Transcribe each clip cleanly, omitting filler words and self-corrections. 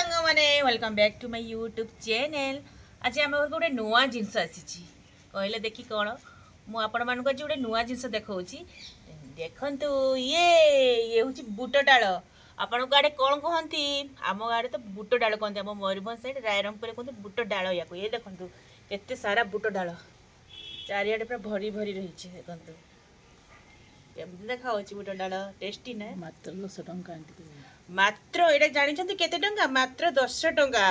सांग मैंने welcome back to my YouTube channel. आज आम घर गोटे नुआ जिनस आसी कहले देखी कौन मुझे आज गोटे नुआ जिनस देखी देखु ये हूँ बुट डाल आपण आड़े कौन कहती आम गाड़े तो बुट डाल कहते आम मयूरभंज साइड रायरंगपुर कहते बुट डाल या ये देखु केते सारा बुट डाल चारिआडे पूरा भरी भरी रही देखु केमती देखा बुट डाल टेस्टी ना मात्र 10 टंका मात्र एटा जानी केते टंका मात्र 10 टंका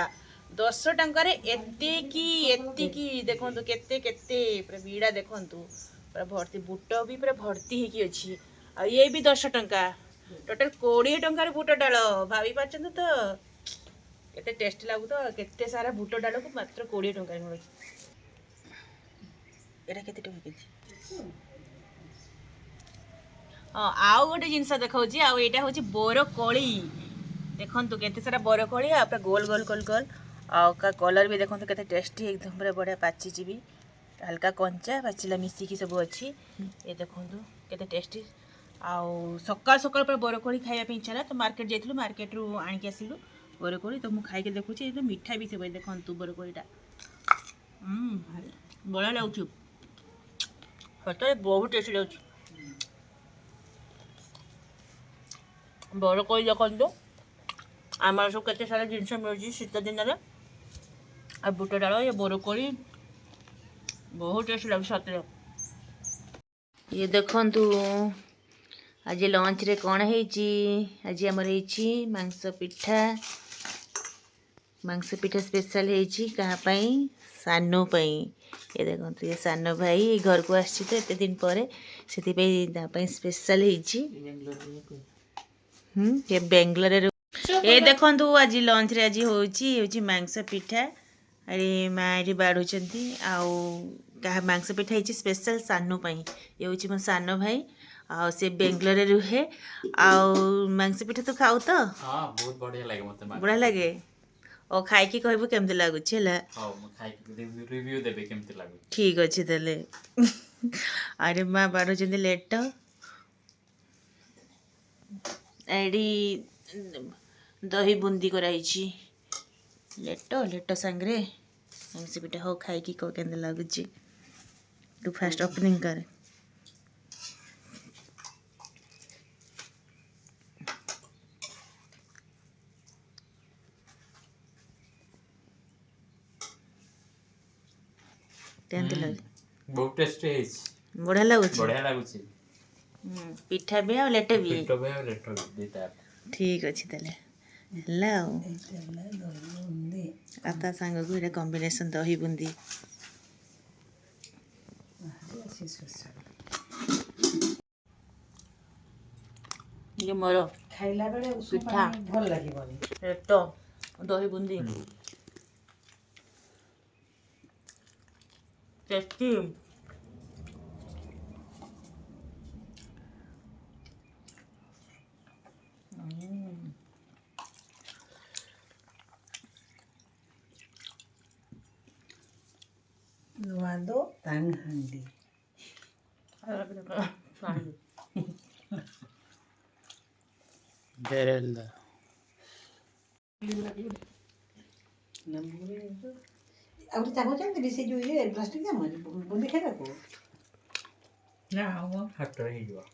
10 टंका रे एतिकी देखंतु केते केते पूरा बीड़ा देखंतु पूरा भर्ती बुट भी पूरा भर्ती हेकी अछि आ ये भी 10 टंका टोटल 20 टंका रे बुट डाल भाभी पाचन तो केते टेस्ट लागु तो केते सारा बुट डाल को मात्र 20 टंका रे मिलु एटा केते टंका केजी हाँ आउ गोटे जिनस देखा आईटा हूँ बरकोली देखु केते सारा बरकोली आप गोल गोल गोल गोल आका कलर भी देखो केते टेस्टी एकदम पूरा बढ़िया पाची भी हल्का कंचा पाचिला मिसिकी सब अच्छी ये देखो केते टेस्टी आउ सकाल सकाल पूरा बरकोली खाइबा इच्छा ना तो मार्केट जाइलु मार्केट रू आनिक आसिलु बरकोली तो मुझे खाई देखुची एकदम मीठा भी सब देखु बरकोलीटा बढ़िया लगुच सतरे बहुत टेस्टी लगुच बरकोली देखो आम सब केते सारा जिनस मिलूँ शीत दिन में बुट डाल ये बरकोली बहुत टेस्ट लगे सतरे ये देखु आज लंच रे कौन है आज आमर मांस पिठा स्पेशल है सानू पाई ये देखो ये सान भाई घर को आसी तो एत दिन पर से स्पेशल ये बेंगलोर ये देखु आज लंच रे आज हूँ मांस पिठा अरे माँ ये बाढ़ुंट मांस पिठा है स्पेशल सानू पाई ये हूँ मो सान भाई आ से बेंगलोर रे रुहे मांस पिठा तो खाऊ तो हां बहुत बढ़िया लगे मते बढ़िया लगे ओ खाई की कहबो केमते लागुछ हला हां म खाई के रिव्यू देबे केमते लागु ठीक अछि तले अरे माँ बाढ़ुंट लेट एडी दही बुंदी कराई लेट सांगरे मांस पिठा हो खाई की कह केमते लागुछ तू फास्ट ओपनिंग कर बहुत टेस्टी है बढ़िया लगुच पिठा भी आ लेट भी देता ठीक अच्छे तेल है आता सांग को कॉम्बिनेशन दही बुंदी ये मोर खाइला बेले पिठा भल लागिबनी पेट दही बुंदी टेस्टी नुआदो तांग हांडी बेरेला आउरी ताको चलते से जो ये प्लास्टिक का मन बुंदी खेला को ना हम हट रही जो